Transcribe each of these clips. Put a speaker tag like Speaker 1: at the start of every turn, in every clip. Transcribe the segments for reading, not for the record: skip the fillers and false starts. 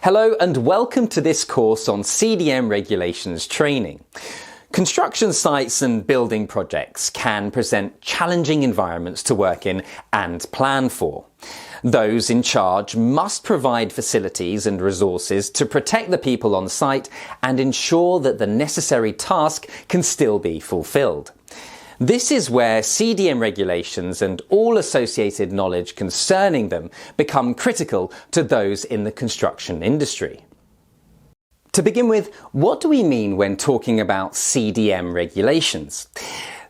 Speaker 1: Hello and welcome to this course on CDM Regulations Training. Construction sites and building projects can present challenging environments to work in and plan for. Those in charge must provide facilities and resources to protect the people on site and ensure that the necessary task can still be fulfilled. This is where CDM regulations and all associated knowledge concerning them become critical to those in the construction industry. To begin with, what do we mean when talking about CDM regulations?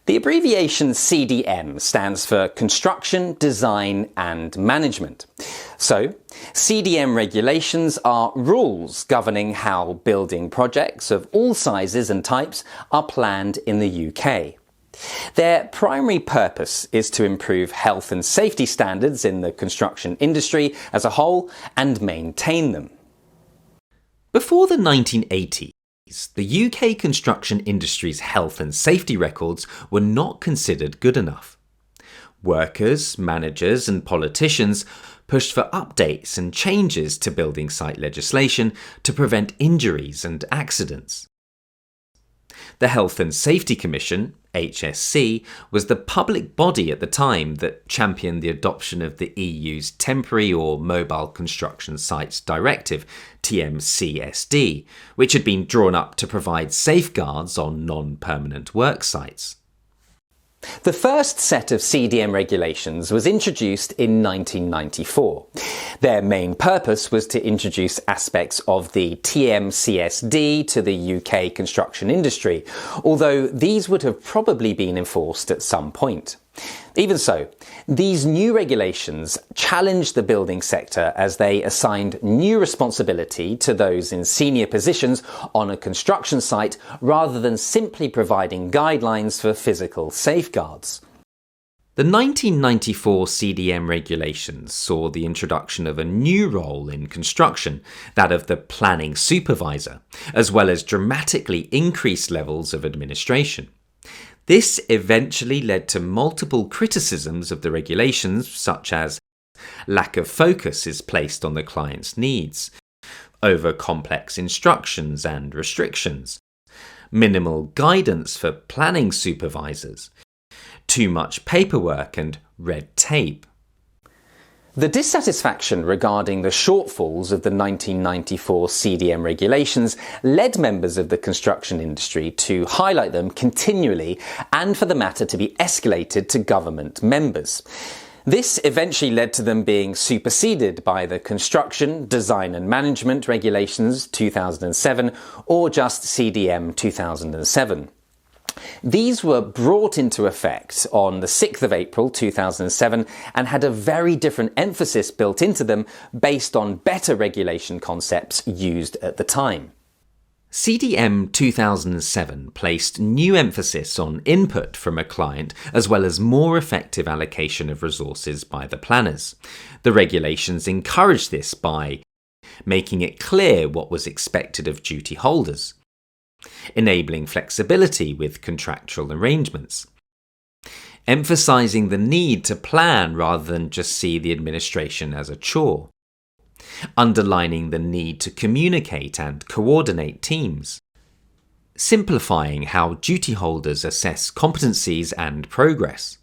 Speaker 1: The abbreviation CDM stands for Construction, Design and Management. So, CDM regulations are rules governing how building projects of all sizes and types are planned in the UK. Their primary purpose is to improve health and safety standards in the construction industry as a whole and maintain them.
Speaker 2: Before the 1980s, the UK construction industry's health and safety records were not considered good enough. Workers, managers and politicians pushed for updates and changes to building site legislation to prevent injuries and accidents. The Health and Safety Commission, HSC, was the public body at the time that championed the adoption of the EU's Temporary or Mobile Construction Sites Directive, TMCSD, which had been drawn up to provide safeguards on non-permanent work sites.
Speaker 1: The first set of CDM regulations was introduced in 1994. Their main purpose was to introduce aspects of the TMCSD to the UK construction industry, although these would have probably been enforced at some point. Even so, these new regulations challenged the building sector as they assigned new responsibility to those in senior positions on a construction site rather than simply providing guidelines for physical safeguards.
Speaker 2: The 1994 CDM regulations saw the introduction of a new role in construction, that of the planning supervisor, as well as dramatically increased levels of administration. This eventually led to multiple criticisms of the regulations, such as lack of focus is placed on the client's needs, over-complex instructions and restrictions, minimal guidance for planning supervisors, too much paperwork and red tape.
Speaker 1: The dissatisfaction regarding the shortfalls of the 1994 CDM regulations led members of the construction industry to highlight them continually and for the matter to be escalated to government members. This eventually led to them being superseded by the Construction, Design and Management Regulations 2007 or just CDM 2007. These were brought into effect on the 6th of April 2007 and had a very different emphasis built into them based on better regulation concepts used at the time.
Speaker 2: CDM 2007 placed new emphasis on input from a client as well as more effective allocation of resources by the planners. The regulations encouraged this by making it clear what was expected of duty holders, enabling flexibility with contractual arrangements, emphasising the need to plan rather than just see the administration as a chore, underlining the need to communicate and coordinate teams, simplifying how duty holders assess competencies and progress.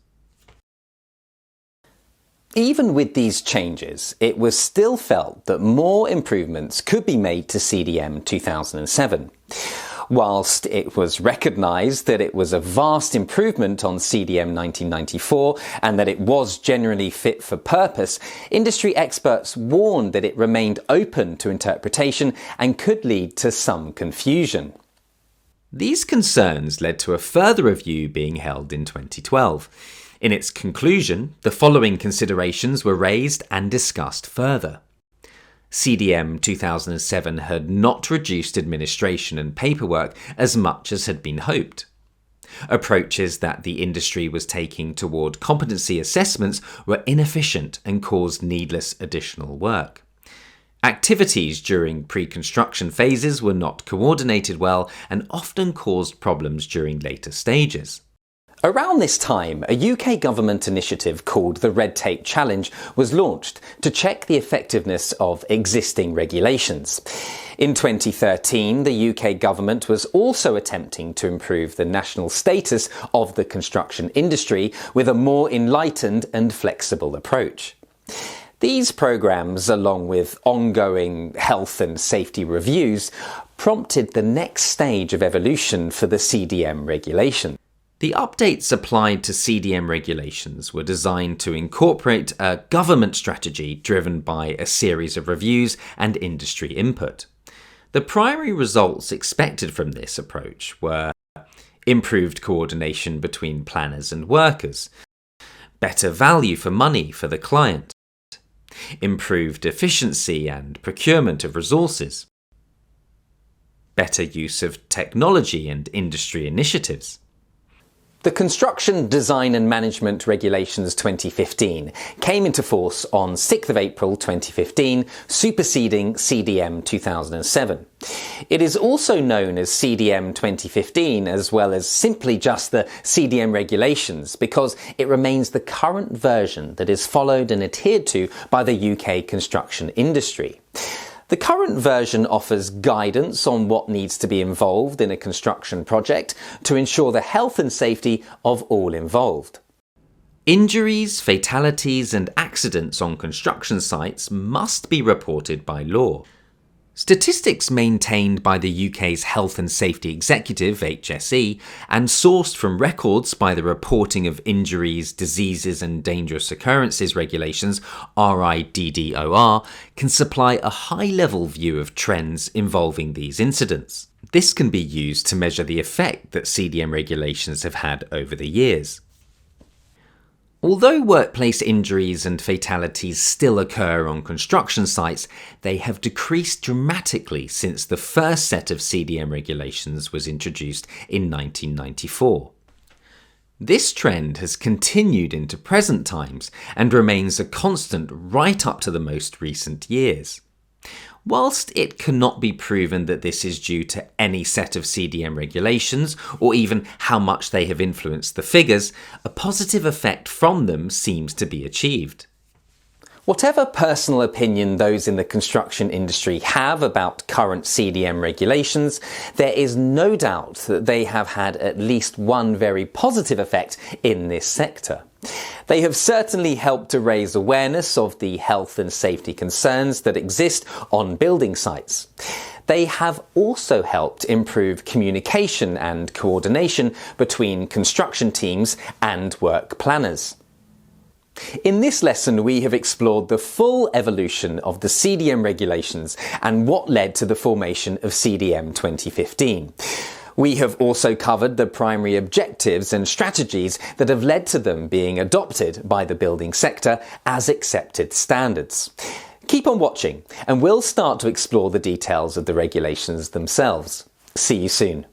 Speaker 1: Even with these changes, it was still felt that more improvements could be made to CDM 2007. Whilst it was recognised that it was a vast improvement on CDM 1994 and that it was generally fit for purpose, industry experts warned that it remained open to interpretation and could lead to some confusion.
Speaker 2: These concerns led to a further review being held in 2012. In its conclusion, the following considerations were raised and discussed further. CDM 2007 had not reduced administration and paperwork as much as had been hoped. Approaches that the industry was taking toward competency assessments were inefficient and caused needless additional work. Activities during pre-construction phases were not coordinated well and often caused problems during later stages.
Speaker 1: Around this time, a UK government initiative called the Red Tape Challenge was launched to check the effectiveness of existing regulations. In 2013, the UK government was also attempting to improve the national status of the construction industry with a more enlightened and flexible approach. These programmes, along with ongoing health and safety reviews, prompted the next stage of evolution for the CDM regulation.
Speaker 2: The updates applied to CDM regulations were designed to incorporate a government strategy driven by a series of reviews and industry input. The primary results expected from this approach were improved coordination between planners and workers, better value for money for the client, improved efficiency and procurement of resources, better use of technology and industry initiatives.
Speaker 1: The Construction Design and Management Regulations 2015 came into force on 6th of April 2015, superseding CDM 2007. It is also known as CDM 2015 as well as simply just the CDM Regulations because it remains the current version that is followed and adhered to by the UK construction industry. The current version offers guidance on what needs to be involved in a construction project to ensure the health and safety of all involved.
Speaker 2: Injuries, fatalities and accidents on construction sites must be reported by law. Statistics maintained by the UK's Health and Safety Executive, HSE, and sourced from records by the Reporting of Injuries, Diseases and Dangerous Occurrences Regulations, RIDDOR, can supply a high-level view of trends involving these incidents. This can be used to measure the effect that CDM regulations have had over the years. Although workplace injuries and fatalities still occur on construction sites, they have decreased dramatically since the first set of CDM regulations was introduced in 1994. This trend has continued into present times and remains a constant right up to the most recent years. Whilst it cannot be proven that this is due to any set of CDM regulations or even how much they have influenced the figures, a positive effect from them seems to be achieved.
Speaker 1: Whatever personal opinion those in the construction industry have about current CDM regulations, there is no doubt that they have had at least one very positive effect in this sector. They have certainly helped to raise awareness of the health and safety concerns that exist on building sites. They have also helped improve communication and coordination between construction teams and work planners. In this lesson, we have explored the full evolution of the CDM regulations and what led to the formation of CDM 2015. We have also covered the primary objectives and strategies that have led to them being adopted by the building sector as accepted standards. Keep on watching, and we'll start to explore the details of the regulations themselves. See you soon.